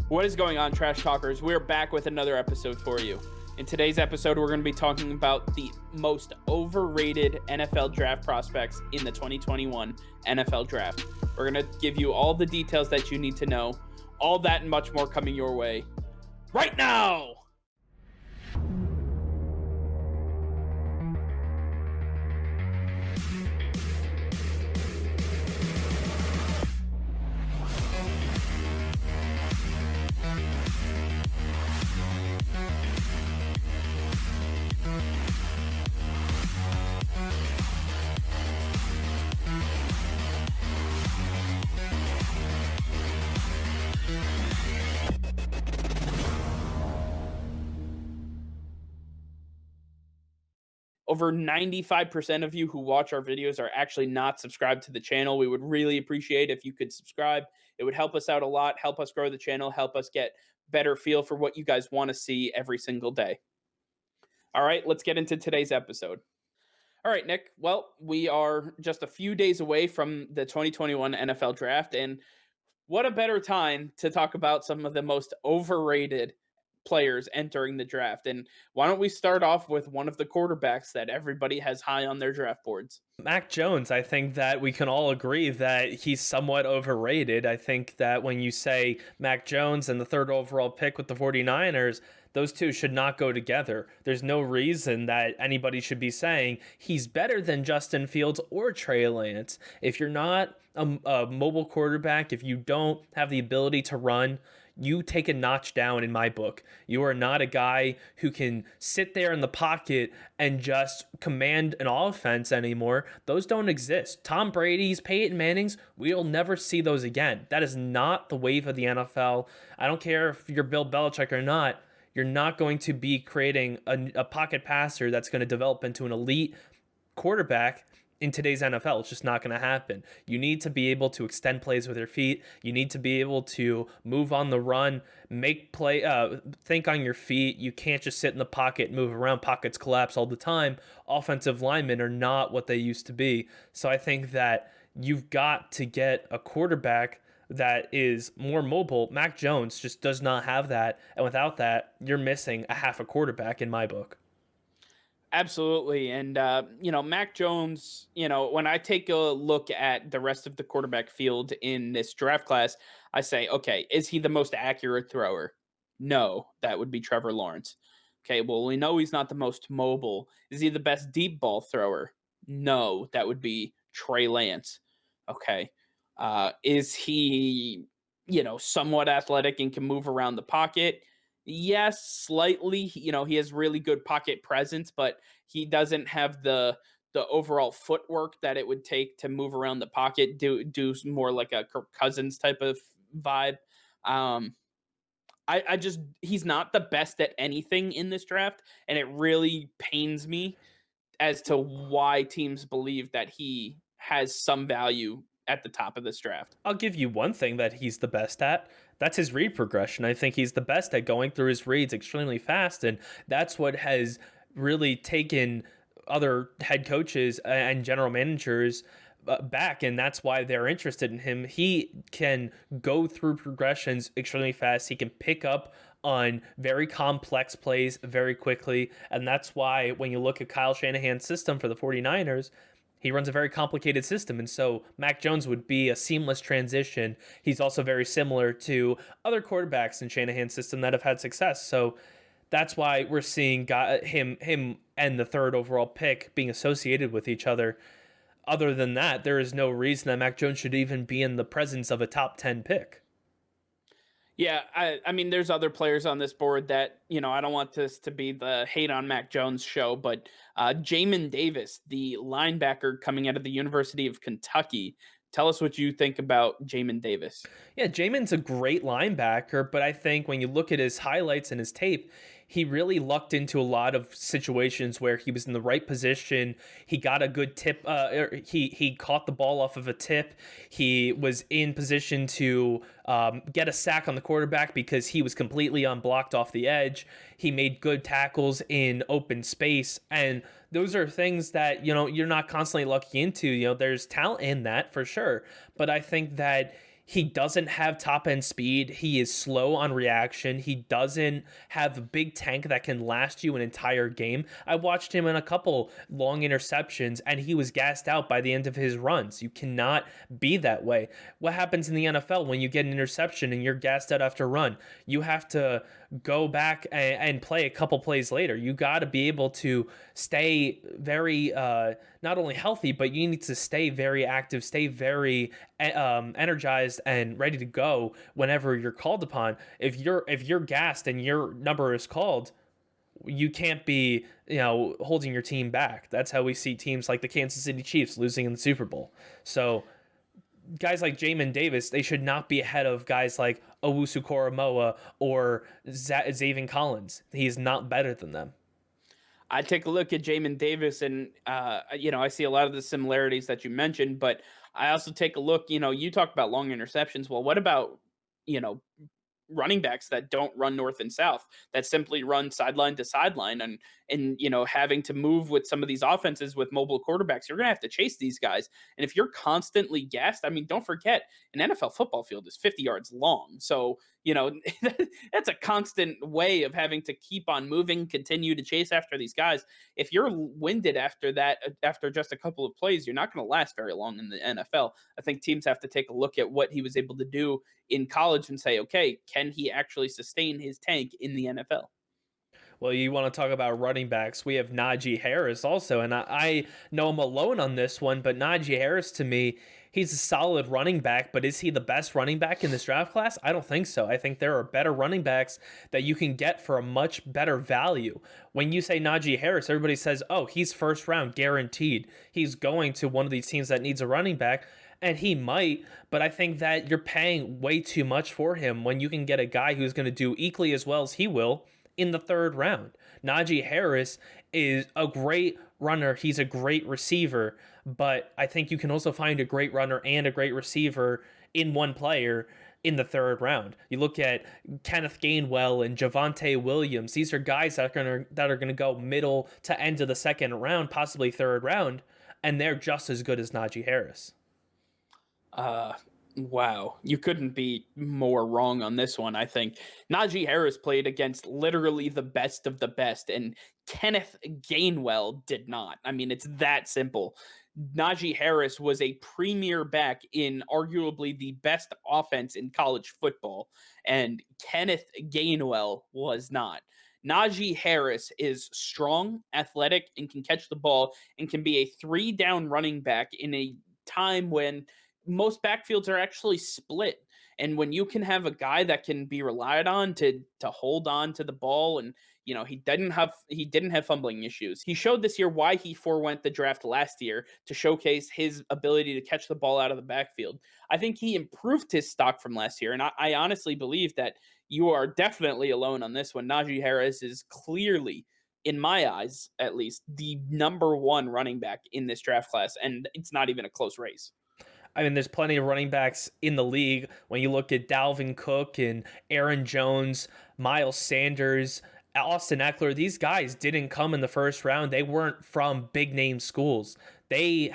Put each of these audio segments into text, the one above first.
What is going on, Trash Talkers? We're back with another episode for you. In today's episode, we're going to be talking about the most overrated NFL draft prospects in the 2021 NFL Draft. We're going to give you all the details that you need to know. All that and much more coming your way right now! Over 95% of you who watch our videos are actually not subscribed to the channel. We would really appreciate if you could subscribe. It would help us out a lot, help us grow the channel, help us get better feel for what you guys want to see every single day. All right, let's get into today's episode. All right, Nick. Well, we are just a few days away from the 2021 NFL Draft, and what a better time to talk about some of the most overrated players entering the draft. And why don't we start off with one of the quarterbacks that everybody has high on their draft boards? Mack Jones, I think that we can all agree that he's somewhat overrated. I think that when you say Mack Jones and the third overall pick with the 49ers, those two should not go together. There's no reason that anybody should be saying he's better than Justin Fields or Trey Lance. If you're not a mobile quarterback, if you don't have the ability to run, you take a notch down in my book. You are not a guy who can sit there in the pocket and just command an offense anymore. Those don't exist. Tom Brady's, Peyton Manning's, we'll never see those again. That is not the wave of the NFL. I don't care if you're Bill Belichick or not. You're not going to be creating a pocket passer that's going to develop into an elite quarterback in today's NFL. It's just not going to happen. You need to be able to extend plays with your feet. You need to be able to move on the run, make play, think on your feet. You can't just sit in the pocket, move around. Pockets collapse all the time. Offensive linemen are not what they used to be. So I think that you've got to get a quarterback that is more mobile. Mack Jones just does not have that. And without that, you're missing a half a quarterback in my book. Absolutely. And, Mac Jones, when I take a look at the rest of the quarterback field in this draft class, I say, okay, is he the most accurate thrower? No, that would be Trevor Lawrence. Okay, well, we know he's not the most mobile. Is he the best deep ball thrower? No, that would be Trey Lance. Okay. Is he, somewhat athletic and can move around the pocket? Yes, slightly. He has really good pocket presence, but he doesn't have the overall footwork that it would take to move around the pocket. Do more like a Kirk Cousins type of vibe. I just he's not the best at anything in this draft, and it really pains me as to why teams believe that he has some value at the top of this draft. I'll give you one thing that he's the best at. That's his read progression. I think he's the best at going through his reads extremely fast, and that's what has really taken other head coaches and general managers back, and that's why they're interested in him. He can go through progressions extremely fast. He can pick up on very complex plays very quickly, and that's why when you look at Kyle Shanahan's system for the 49ers, he runs a very complicated system, and so Mack Jones would be a seamless transition. He's also very similar to other quarterbacks in Shanahan's system that have had success. So that's why we're seeing him and the third overall pick being associated with each other. Other than that, there is no reason that Mack Jones should even be in the presence of a top 10 pick. Yeah, I mean, there's other players on this board that, I don't want this to be the hate on Mac Jones show, but Jamin Davis, the linebacker coming out of the University of Kentucky. Tell us what you think about Jamin Davis. Yeah, Jamin's a great linebacker, but I think when you look at his highlights and his tape, he really lucked into a lot of situations where he was in the right position. He got a good tip. He caught the ball off of a tip. He was in position to get a sack on the quarterback because he was completely unblocked off the edge. He made good tackles in open space, and those are things that you're not constantly lucky into. There's talent in that for sure, but I think that He doesn't have top end speed. He is slow on reaction. He doesn't have a big tank that can last you an entire game. I watched him in a couple long interceptions and he was gassed out by the end of his runs. You cannot be that way. What happens in the NFL when you get an interception and you're gassed out after a run? You have to go back and play a couple plays later. You got to be able to stay very not only healthy, but you need to stay very active, stay very energized and ready to go whenever you're called upon. If you're gassed and your number is called, you can't be, holding your team back. That's how we see teams like the Kansas City Chiefs losing in the Super Bowl. So guys like Jamin Davis, they should not be ahead of guys like Owusu Koromoa or Zaven Collins. He's not better than them. I take a look at Jamin Davis, and I see a lot of the similarities that you mentioned, but I also take a look. You talk about long interceptions. Well, what about you know running backs that don't run north and south, that simply run sideline to sideline, and having to move with some of these offenses with mobile quarterbacks? You're going to have to chase these guys, and if you're constantly gassed, I mean, don't forget, an NFL football field is 50 yards long, so that's a constant way of having to keep on moving, continue to chase after these guys. If you're winded after that, after just a couple of plays, you're not going to last very long in the NFL. I think teams have to take a look at what he was able to do in college and say, okay, can he actually sustain his tank in the NFL? Well, you want to talk about running backs? We have Naji Harris also, and I know I'm alone on this one, but Naji Harris to me, he's a solid running back, but is he the best running back in this draft class? I don't think so. I think there are better running backs that you can get for a much better value. When you say Naji Harris, everybody says, oh, he's first round guaranteed. He's going to one of these teams that needs a running back. And he might, but I think that you're paying way too much for him when you can get a guy who's going to do equally as well as he will in the third round. Naji Harris is a great runner. He's a great receiver, but I think you can also find a great runner and a great receiver in one player in the third round. You look at Kenneth Gainwell and Javonte Williams. These are guys that are gonna go middle to end of the second round, possibly third round, and they're just as good as Najee Harris. Uh, wow. You couldn't be more wrong on this one, I think. Najee Harris played against literally the best of the best, and Kenneth Gainwell did not. I mean, it's that simple. Najee Harris was a premier back in arguably the best offense in college football, and Kenneth Gainwell was not. Najee Harris is strong, athletic, and can catch the ball and can be a three down running back in a time when most backfields are actually split. And when you can have a guy that can be relied on to hold on to the ball, and he didn't have fumbling issues. He showed this year why he forewent the draft last year to showcase his ability to catch the ball out of the backfield. I think he improved his stock from last year, and I honestly believe that you are definitely alone on this one. Najee Harris is clearly, in my eyes at least, the number one running back in this draft class, and it's not even a close race. I mean, there's plenty of running backs in the league. When you look at Dalvin Cook and Aaron Jones, Miles Sanders, Austin Eckler, these guys didn't come in the first round. They weren't from big name schools. They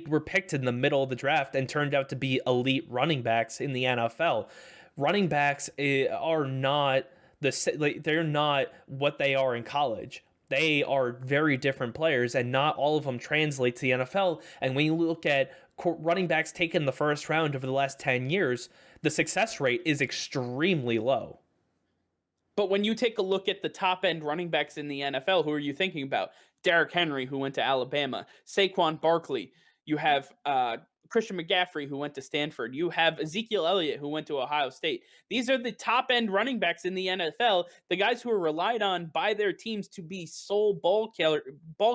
were picked in the middle of the draft and turned out to be elite running backs in the NFL. Running backs are not they're not what they are in college. They are very different players, and not all of them translate to the NFL. And when you look at running backs taken in the first round over the last 10 years, the success rate is extremely low. But when you take a look at the top end running backs in the NFL, who are you thinking about? Derrick Henry, who went to Alabama, Saquon Barkley. You have Christian McCaffrey, who went to Stanford. You have Ezekiel Elliott, who went to Ohio State. These are the top end running backs in the NFL, the guys who are relied on by their teams to be sole ball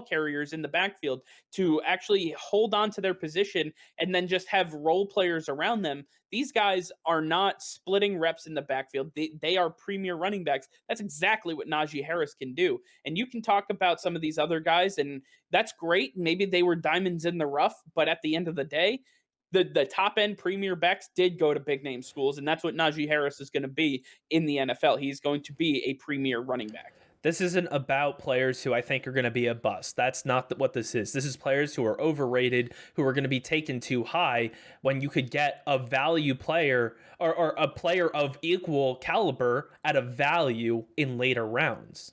carriers in the backfield, to actually hold on to their position and then just have role players around them. These guys are not splitting reps in the backfield. They are premier running backs. That's exactly what Najee Harris can do. And you can talk about some of these other guys, and that's great. Maybe they were diamonds in the rough, but at the end of the day, the top end premier backs did go to big name schools, and that's what Najee Harris is going to be in the NFL. He's going to be a premier running back. This isn't about players who I think are going to be a bust. That's not what this is. This is players who are overrated, who are going to be taken too high when you could get a value player or a player of equal caliber at a value in later rounds.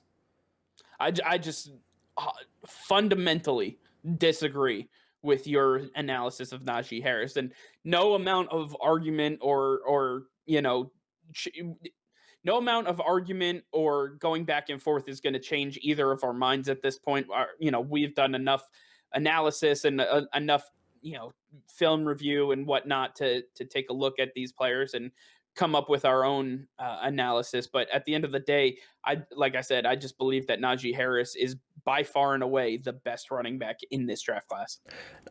I just uh, fundamentally disagree with your analysis of Najee Harris, and no amount of argument or ch- no amount of argument or going back and forth is going to change either of our minds at this point. We've done enough analysis and enough film review and whatnot to take a look at these players and come up with our own analysis. But at the end of the day, like I said, I just believe that Najee Harris is by far and away the best running back in this draft class.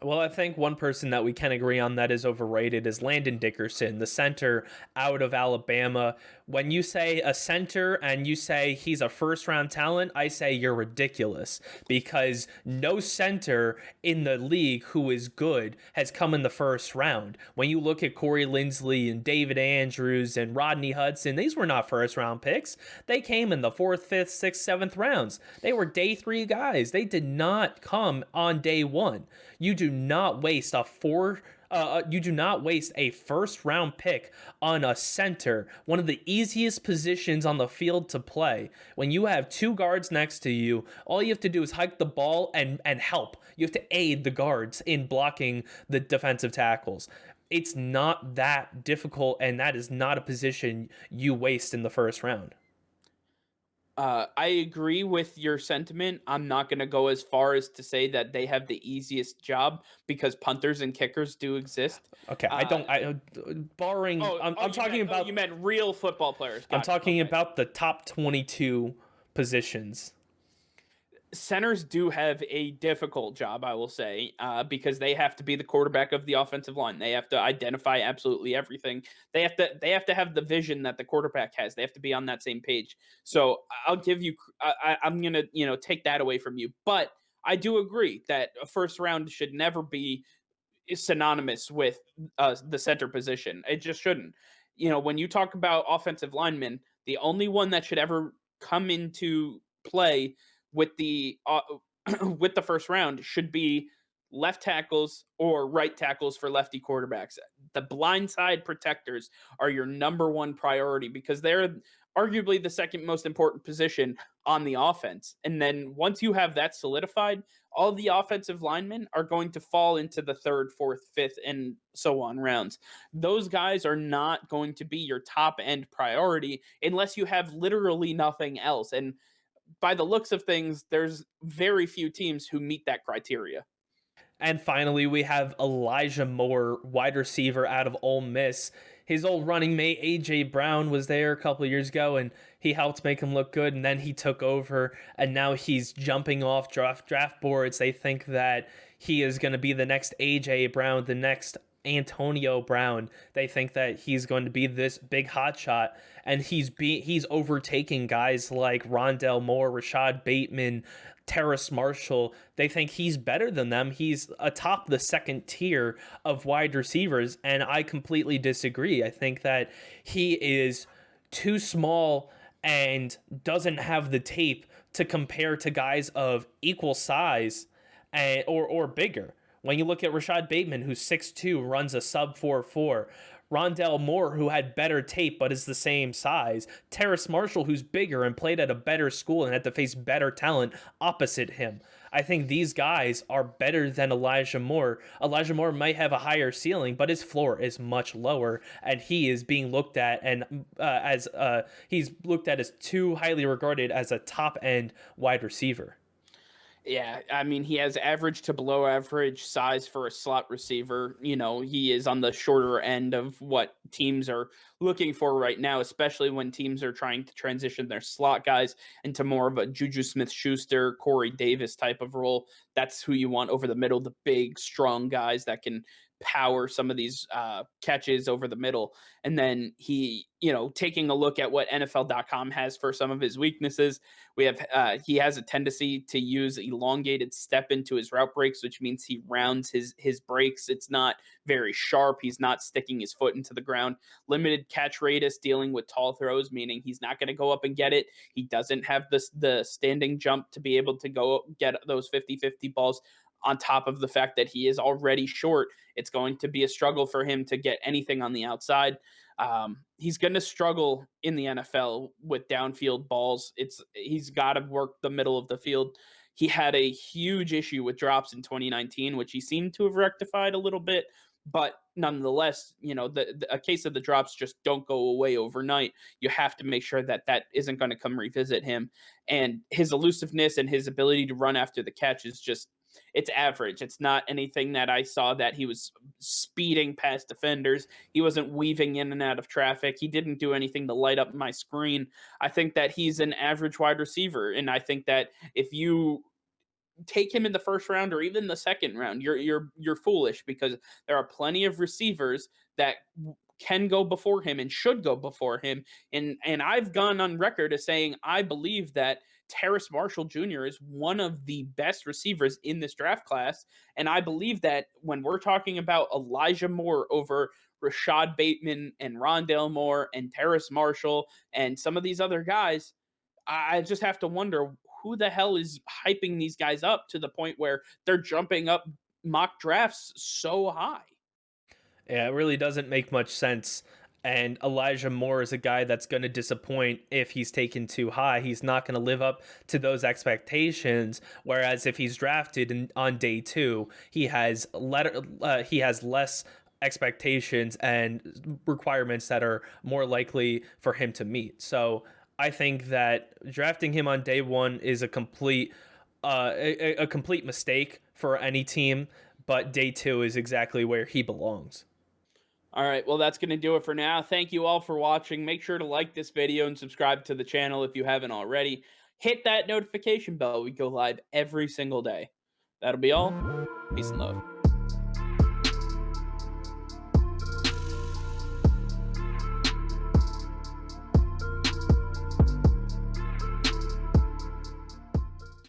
Well, I think one person that we can agree on that is overrated is Landon Dickerson, the center out of Alabama. When you say a center and you say he's a first round talent, I say you're ridiculous because no center in the league who is good has come in the first round. When you look at Corey Linsley and David Andrews and Rodney Hudson, these were not first round picks. They came in the fourth, fifth, sixth, seventh rounds. They were day three guys. They did not come on day one. You do not waste you do not waste a first round pick on a center, one of the easiest positions on the field to play. When you have two guards next to you, all you have to do is hike the ball and help. You have to aid the guards in blocking the defensive tackles. It's not that difficult, and that is not a position you waste in the first round. I agree with your sentiment. I'm not going to go as far as to say that they have the easiest job because punters and kickers do exist. Okay, I Uh, don't. Barring, I'm talking you about. meant real football players. I'm Got it. talking Okay. about the top 22 positions. Centers do have a difficult job, I will say, because they have to be the quarterback of the offensive line. They have to identify absolutely everything. They have to have the vision that the quarterback has. They have to be on that same page. So I'll give you. I'm gonna take that away from you, but I do agree that a first round should never be synonymous with the center position. It just shouldn't. When you talk about offensive linemen, the only one that should ever come into play with the with the first round should be left tackles or right tackles for lefty quarterbacks. The blindside protectors are your number one priority because they're arguably the second most important position on the offense. And then once you have that solidified, all the offensive linemen are going to fall into the third, fourth, fifth, and so on rounds. Those guys are not going to be your top end priority unless you have literally nothing else. And by the looks of things, there's very few teams who meet that criteria. And finally, we have Elijah Moore, wide receiver out of Ole Miss. His old running mate, A.J. Brown, was there a couple of years ago, and he helped make him look good. And then he took over, and now he's jumping off draft boards. They think that he is going to be the next A.J. Brown, the next Antonio Brown. They think that he's going to be this big hotshot, and he's overtaking guys like Rondell Moore, Rashad Bateman, Terrace Marshall. They think he's better than them. He's atop the second tier of wide receivers, and I completely disagree. I think that he is too small and doesn't have the tape to compare to guys of equal size or bigger. When you look at Rashad Bateman, who's 6'2", runs a sub 4.4, Rondell Moore, who had better tape but is the same size, Terrace Marshall, who's bigger and played at a better school and had to face better talent opposite him. I think these guys are better than Elijah Moore. Elijah Moore might have a higher ceiling, but his floor is much lower, and he is being looked at and he's looked at as too highly regarded as a top end wide receiver. Yeah, I mean, he has average to below average size for a slot receiver. He is on the shorter end of what teams are looking for right now, especially when teams are trying to transition their slot guys into more of a Juju Smith Schuster, Corey Davis type of role. That's who you want over the middle, the big, strong guys that can power some of these catches over the middle. And then he, taking a look at what NFL.com has for some of his weaknesses, we have he has a tendency to use elongated step into his route breaks, which means he rounds his breaks. It's not very sharp. He's not sticking his foot into the ground. Limited catch radius, dealing with tall throws, meaning he's not going to go up and get it. He doesn't have the standing jump to be able to go get those 50-50 balls. On top of the fact that he is already short, it's going to be a struggle for him to get anything on the outside. He's going to struggle in the NFL with downfield balls. He's got to work the middle of the field. He had a huge issue with drops in 2019, which he seemed to have rectified a little bit. But nonetheless, a case of the drops just don't go away overnight. You have to make sure that that isn't going to come revisit him. And his elusiveness and his ability to run after the catch is just, it's average. It's not anything that I saw that he was speeding past defenders. He wasn't weaving in and out of traffic. He didn't do anything to light up my screen. I think that he's an average wide receiver. And I think that if you take him in the first round or even the second round, you're foolish, because there are plenty of receivers that can go before him and should go before him. And I've gone on record as saying I believe that Terrace Marshall Jr. is one of the best receivers in this draft class. And I believe that when we're talking about Elijah Moore over Rashad Bateman and Rondale Moore and Terrace Marshall and some of these other guys, I just have to wonder who the hell is hyping these guys up to the point where they're jumping up mock drafts so high. Yeah, it really doesn't make much sense. And Elijah Moore is a guy that's going to disappoint if he's taken too high. He's not going to live up to those expectations. Whereas if he's drafted on day 2, he has less expectations and requirements that are more likely for him to meet. So I think that drafting him on day 1 is a complete mistake for any team. But day 2 is exactly where he belongs. All right, well, that's going to do it for now. Thank you all for watching. Make sure to like this video and subscribe to the channel if you haven't already. Hit that notification bell. We go live every single day. That'll be all. Peace and love.